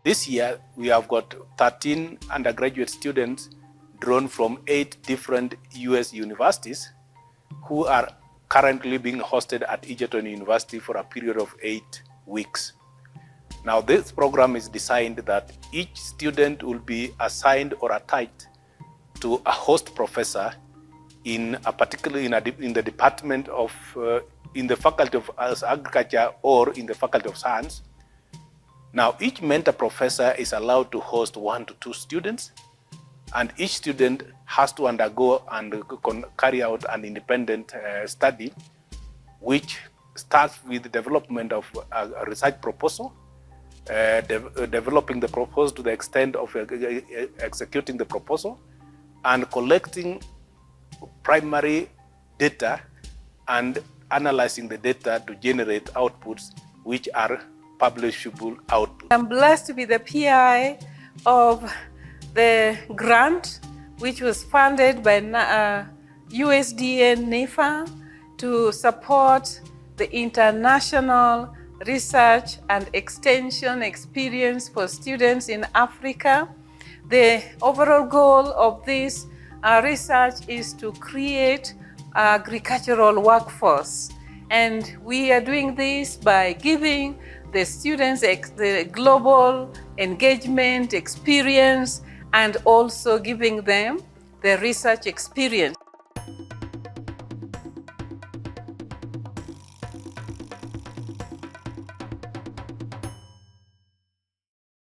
This year, we have got 13 undergraduate students drawn from 8 different US universities who are currently being hosted at Egerton University for a period of 8 weeks. Now, this program is designed that each student will be assigned or attached to a host professor in the department of, in the faculty of agriculture or in the faculty of science. Now, each mentor professor is allowed to host 1 to 2 students, and each student has to undergo and carry out an independent study, which starts with the development of a research proposal, developing the proposal to the extent of executing the proposal, and collecting primary data and analyzing the data to generate outputs which are publishable outputs. I'm blessed to be the PI of the grant, which was funded by USDA NIFA to support the international research and extension experience for students in Africa. The overall goal of this research is to create agricultural workforce. And we are doing this by giving the students the global engagement experience and also giving them the research experience.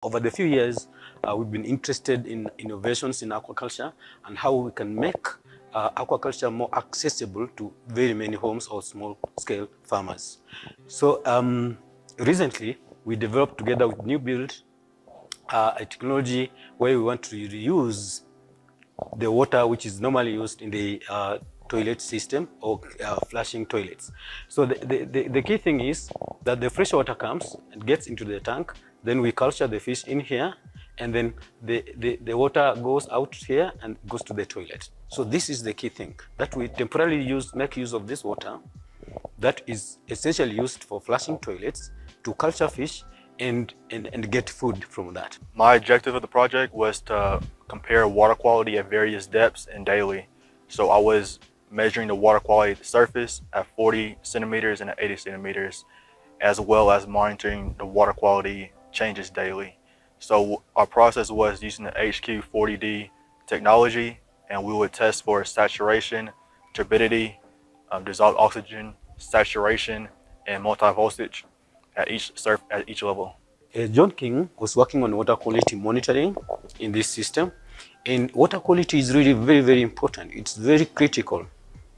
Over the few years, we've been interested in innovations in aquaculture and how we can make aquaculture more accessible to very many homes or small-scale farmers. So recently, we developed together with New Build a technology where we want to reuse the water which is normally used in the toilet system or flushing toilets. So the key thing is that the fresh water comes and gets into the tank, then we culture the fish in here, and then the water goes out here and goes to the toilet. So this is the key thing, that we temporarily make use of this water that is essentially used for flushing toilets to culture fish and get food from that. My objective of the project was to compare water quality at various depths and daily. So I was measuring the water quality at the surface at 40 centimeters and at 80 centimeters, as well as monitoring the water quality changes daily. So our process was using the HQ40D technology, and we would test for saturation, turbidity, dissolved oxygen, saturation, and multi-voltage at each level. John King was working on water quality monitoring in this system, and water quality is really very, very important. It's very critical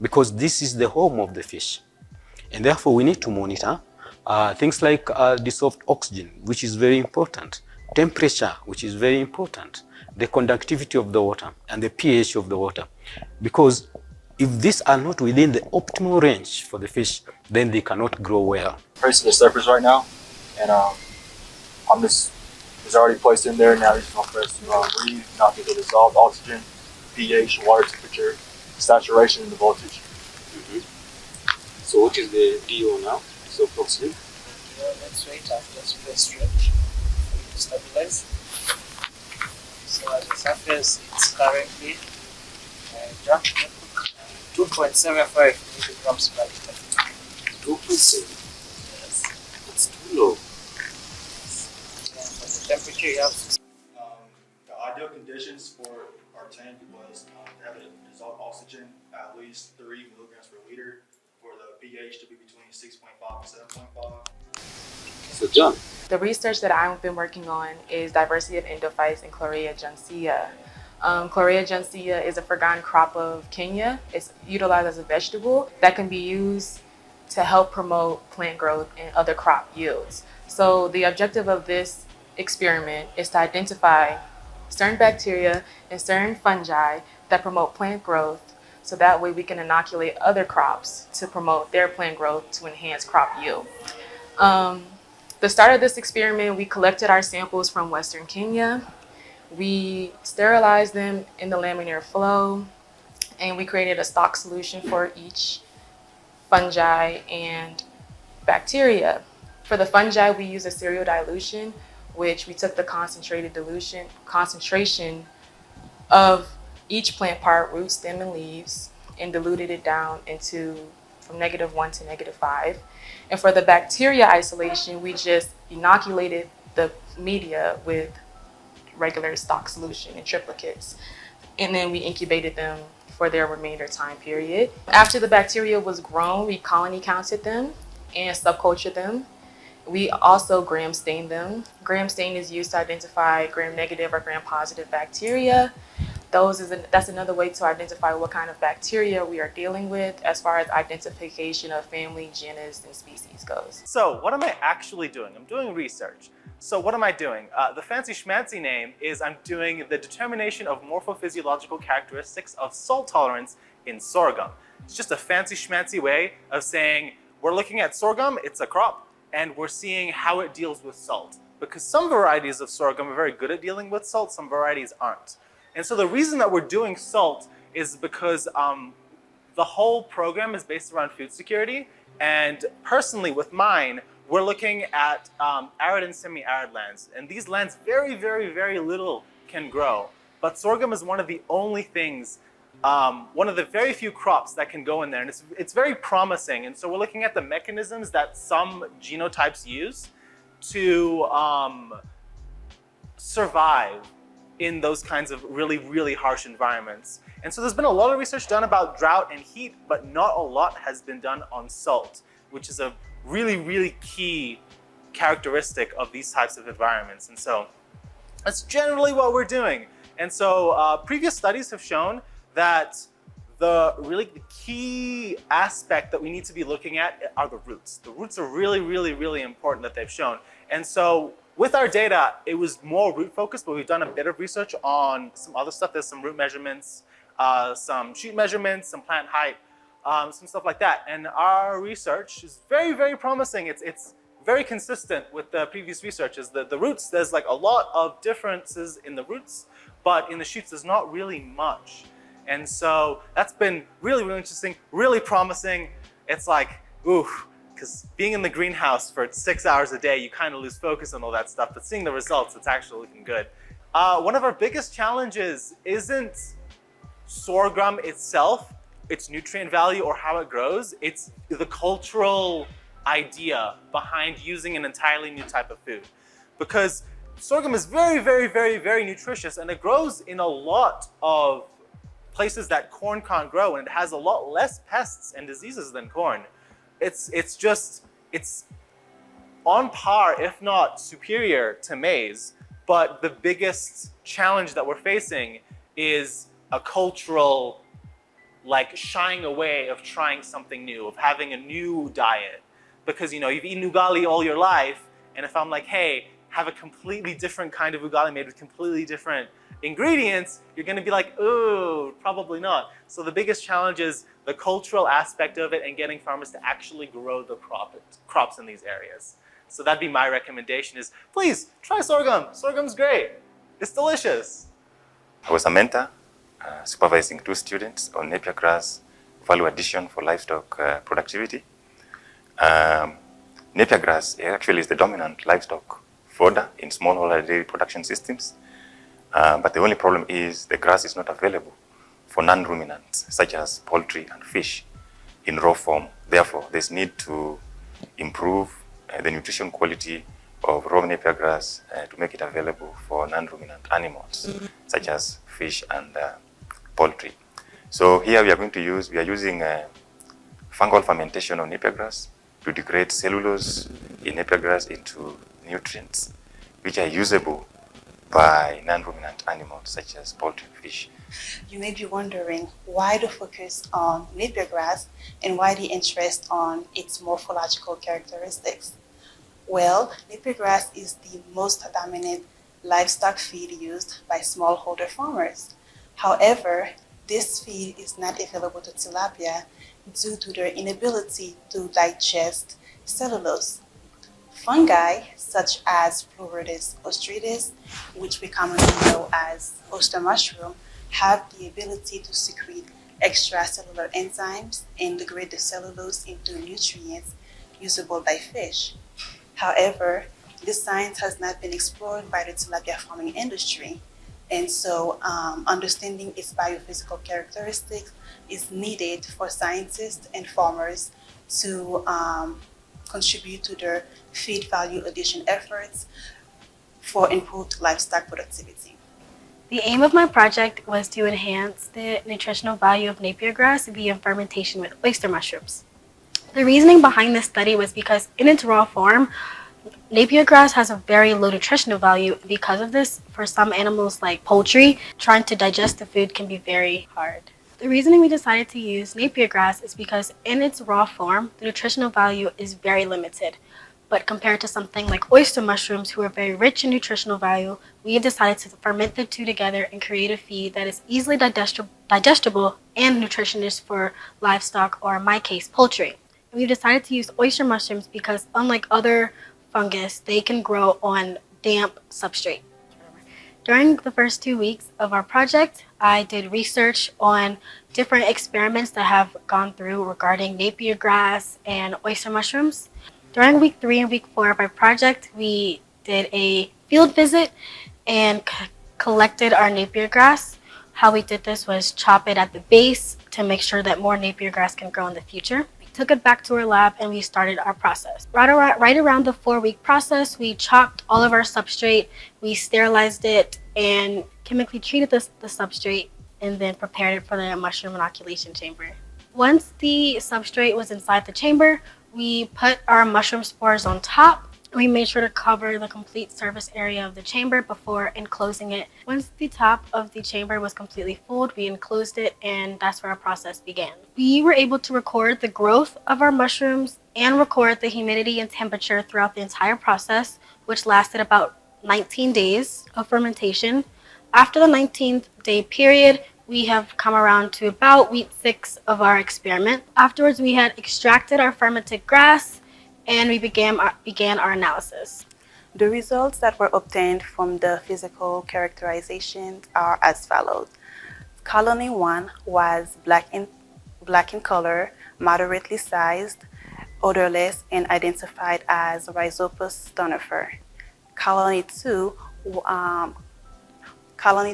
because this is the home of the fish, and therefore we need to monitor things like dissolved oxygen, which is very important, temperature, which is very important, the conductivity of the water, and the pH of the water. Because if these are not within the optimal range for the fish, then they cannot grow well. Tracing the surface right now, and it's already placed in there. Now just gonna press Reeu, not get the dissolved oxygen, pH, water temperature, saturation, and the voltage. So what is the DO now? So oxygen? Let's wait, I'll just press stretch to stabilize. So at the surface, it's currently 2.75 milligrams per liter. 2.7. Yes. That's too low. And for the temperature, you have The ideal conditions for our tank was to have a dissolved oxygen at least 3 milligrams per liter, for the pH to be between 6.5 and 7.5. So John? The research that I've been working on is diversity of endophytes and Chlorea juncea. Chlorea juncea is a forgotten crop of Kenya. It's utilized as a vegetable that can be used to help promote plant growth and other crop yields. So the objective of this experiment is to identify certain bacteria and certain fungi that promote plant growth, so that way we can inoculate other crops to promote their plant growth to enhance crop yield. The start of this experiment, we collected our samples from Western Kenya. We sterilized them in the laminar flow, and we created a stock solution for each fungi and bacteria. For the fungi, we use a serial dilution, which we took the concentration of each plant part, root, stem, and leaves, and diluted it down into from -1 to -5. And for the bacteria isolation, we just inoculated the media with regular stock solution in triplicates. And then we incubated them for their remainder time period. After the bacteria was grown, we colony counted them and subcultured them. We also gram stained them. Gram stain is used to identify gram-negative or gram-positive bacteria. That's another way to identify what kind of bacteria we are dealing with as far as identification of family, genus, and species goes. So what am I actually doing? I'm doing research. So what am I doing? The fancy schmancy name is I'm doing the determination of morphophysiological characteristics of salt tolerance in sorghum. It's just a fancy schmancy way of saying we're looking at sorghum, it's a crop, and we're seeing how it deals with salt. Because some varieties of sorghum are very good at dealing with salt, some varieties aren't. And so the reason that we're doing salt is because the whole program is based around food security. And personally with mine, we're looking at arid and semi-arid lands. And these lands very, very, very little can grow. But sorghum is one of the only things, one of the very few crops that can go in there. And it's very promising. And so we're looking at the mechanisms that some genotypes use to survive in those kinds of really, really harsh environments. And so there's been a lot of research done about drought and heat, but not a lot has been done on salt, which is a really, really key characteristic of these types of environments. And so that's generally what we're doing. And so previous studies have shown that the key aspect that we need to be looking at are the roots. The roots are really, really, really important that they've shown. And so with our data, it was more root focused, but we've done a bit of research on some other stuff. There's some root measurements, some shoot measurements, some plant height, some stuff like that. And our research is very, very promising. It's very consistent with the previous research. The roots, there's like a lot of differences in the roots, but in the shoots, there's not really much. And so that's been really, really interesting, really promising. It's like, ooh, because being in the greenhouse for 6 hours a day, you kind of lose focus on all that stuff, but seeing the results, it's actually looking good. One of our biggest challenges isn't sorghum itself, its nutrient value or how it grows, it's the cultural idea behind using an entirely new type of food. Because sorghum is very, very, very, very nutritious, and it grows in a lot of places that corn can't grow, and it has a lot less pests and diseases than corn. It's on par, if not superior to maize, but the biggest challenge that we're facing is a cultural, like, shying away of trying something new, of having a new diet. Because, you know, you've eaten ugali all your life, and if I'm like, hey, have a completely different kind of ugali made with completely different ingredients, you're gonna be like, ooh, probably not. So the biggest challenge is the cultural aspect of it and getting farmers to actually grow the crops in these areas. So that'd be my recommendation is, please, try sorghum. Sorghum's great. It's delicious. I was a mentor, supervising 2 students on napier grass value addition for livestock productivity. Napier grass actually is the dominant livestock fodder in smallholder dairy production systems. But the only problem is the grass is not available for non-ruminants, such as poultry and fish, in raw form. Therefore, there's need to improve the nutrition quality of raw napier grass to make it available for non-ruminant animals, such as fish and poultry. So here we are using fungal fermentation of napier grass to degrade cellulose in napier grass into nutrients, which are usable by non-ruminant animals such as poultry and fish. You may be wondering why the focus on napier grass and why the interest on its morphological characteristics. Well, napier grass is the most dominant livestock feed used by smallholder farmers. However, this feed is not available to tilapia due to their inability to digest cellulose. Fungi such as Pleurotus ostreatus, which we commonly know as oyster mushroom, have the ability to secrete extracellular enzymes and degrade the cellulose into nutrients usable by fish. However, this science has not been explored by the tilapia farming industry. And so understanding its biophysical characteristics is needed for scientists and farmers to contribute to their feed value addition efforts for improved livestock productivity. The aim of my project was to enhance the nutritional value of Napier grass via fermentation with oyster mushrooms. The reasoning behind this study was because in its raw form, Napier grass has a very low nutritional value. Because of this, for some animals like poultry, trying to digest the food can be very hard. The reasoning we decided to use Napier grass is because in its raw form, the nutritional value is very limited. But compared to something like oyster mushrooms, who are very rich in nutritional value, we have decided to ferment the two together and create a feed that is easily digestible and nutritious for livestock, or in my case, poultry. And we've decided to use oyster mushrooms because, unlike other fungus, they can grow on damp substrate. During the first 2 weeks of our project, I did research on different experiments that have gone through regarding Napier grass and oyster mushrooms. During week 3 and week 4 of our project, we did a field visit and collected our Napier grass. How we did this was chop it at the base to make sure that more Napier grass can grow in the future. We took it back to our lab and we started our process. Right around the 4-week process, we chopped all of our substrate, we sterilized it, and chemically treated the substrate, and then prepared it for the mushroom inoculation chamber. Once the substrate was inside the chamber, we put our mushroom spores on top. We made sure to cover the complete surface area of the chamber before enclosing it. Once the top of the chamber was completely full, we enclosed it, and that's where our process began. We were able to record the growth of our mushrooms and record the humidity and temperature throughout the entire process, which lasted about 19 days of fermentation. After the 19th day period, we have come around to about week 6 of our experiment. Afterwards, we had extracted our fermented grass and we began our analysis. The results that were obtained from the physical characterizations are as follows. Colony 1 was black in color, moderately sized, odorless, and identified as Rhizopus stonifer. Colony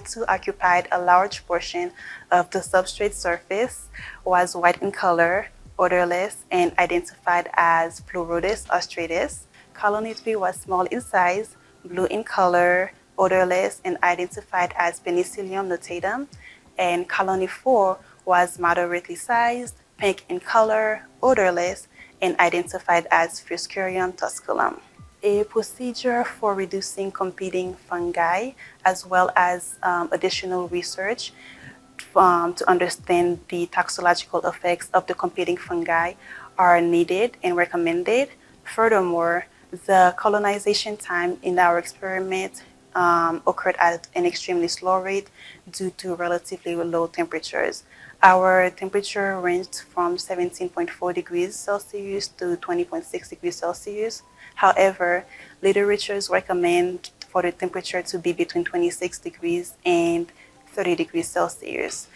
2 occupied a large portion of the substrate surface, was white in color, odorless, and identified as Pleurotus ostratus. Colony 3 was small in size, blue in color, odorless, and identified as Penicillium notatum. And colony 4 was moderately sized, pink in color, odorless, and identified as Fuscarium tusculum. A procedure for reducing competing fungi, as well as additional research to understand the toxicological effects of the competing fungi are needed and recommended. Furthermore, the colonization time in our experiment occurred at an extremely slow rate due to relatively low temperatures. Our temperature ranged from 17.4 degrees Celsius to 20.6 degrees Celsius. However, literatures recommend for the temperature to be between 26 degrees and 30 degrees Celsius.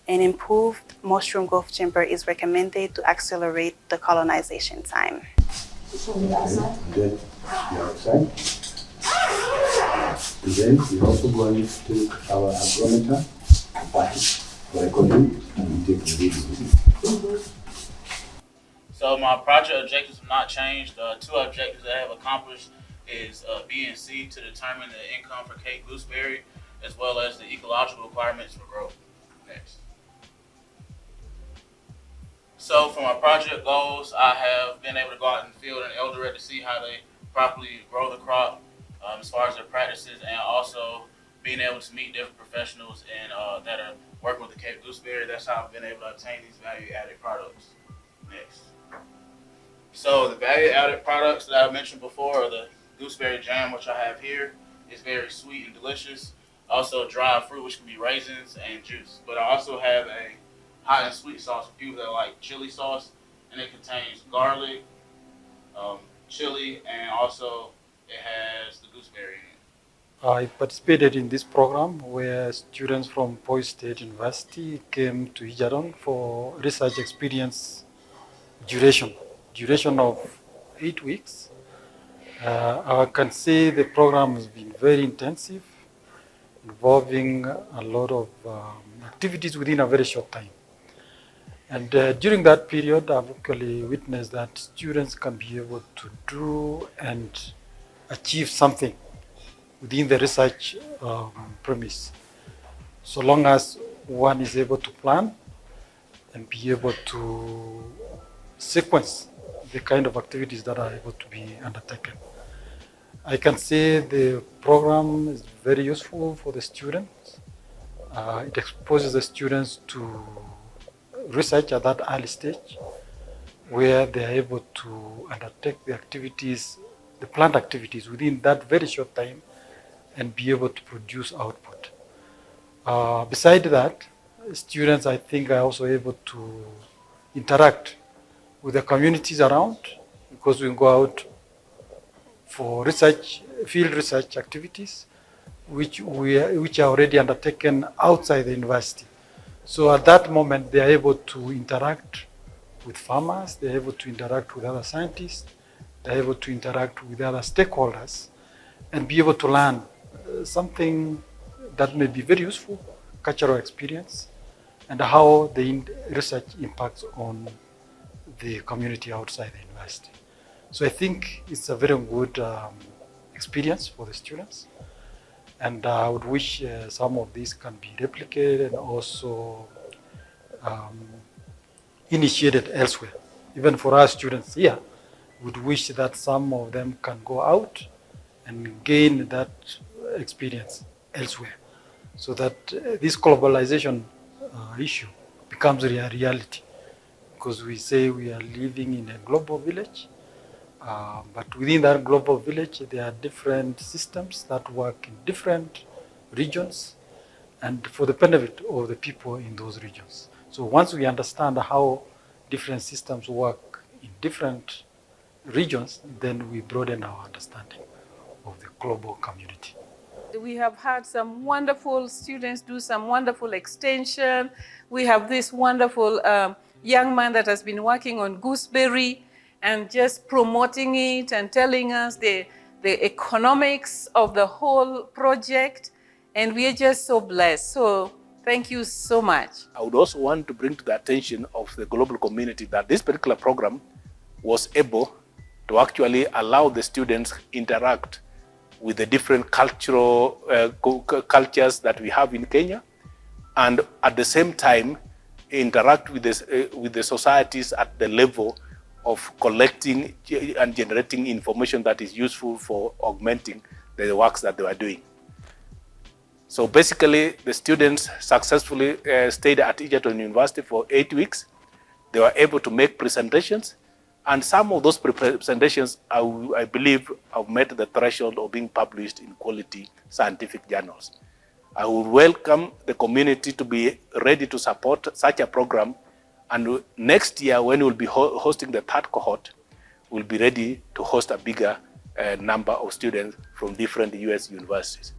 An improved mushroom growth chamber is recommended to accelerate the colonization time. And then you're outside. And then we're also going to our agrometer back for recording and take the video. So my project objectives have not changed. 2 objectives that I have accomplished is B and C, to determine the income for Cape gooseberry, as well as the ecological requirements for growth. Next. So for my project goals, I have been able to go out in the field in Eldorado to see how they properly grow the crop, as far as their practices, and also being able to meet different professionals and that are working with the Cape gooseberry. That's how I've been able to obtain these value-added products. Next. So the value-added products that I mentioned before are the gooseberry jam, which I have here. It's very sweet and delicious. Also dried fruit, which can be raisins and juice. But I also have a hot and sweet sauce for people that like chili sauce, and it contains garlic, chili, and also it has the gooseberry in it. I participated in this program where students from Boise State University came to Egerton for research experience duration of 8 weeks. I can say the program has been very intensive, involving a lot of activities within a very short time. And during that period, I've actually witnessed that students can be able to do and achieve something within the research premise, so long as one is able to plan and be able to sequence the kind of activities that are able to be undertaken. I can say the program is very useful for the students. It exposes the students to research at that early stage, where they are able to undertake the activities, the planned activities within that very short time and be able to produce output. Beside that, students, I think, are also able to interact with the communities around, because we go out for research, field research activities, which are already undertaken outside the university. So at that moment, they are able to interact with farmers, they are able to interact with other scientists, they are able to interact with other stakeholders, and be able to learn something that may be very useful, cultural experience, and how the research impacts on the community outside the university. So I think it's a very good experience for the students. And I would wish some of these can be replicated and also initiated elsewhere. Even for our students here, would wish that some of them can go out and gain that experience elsewhere, so that this globalization issue becomes a reality. Because we say we are living in a global village, but within that global village, there are different systems that work in different regions and for the benefit of the people in those regions. So once we understand how different systems work in different regions, then we broaden our understanding of the global community. We have had some wonderful students do some wonderful extension. We have this wonderful young man that has been working on gooseberry and just promoting it and telling us the economics of the whole project. And we are just so blessed. So thank you so much. I would also want to bring to the attention of the global community that this particular program was able to actually allow the students interact with the different cultural cultures that we have in Kenya, and at the same time interact with the societies at the level of collecting and generating information that is useful for augmenting the works that they were doing. So basically, the students successfully stayed at Egerton University for 8 weeks. They were able to make presentations, and some of those presentations, I believe, have met the threshold of being published in quality scientific journals. I would welcome the community to be ready to support such a program, and next year, when we'll be hosting the third cohort, we'll be ready to host a bigger number of students from different US universities.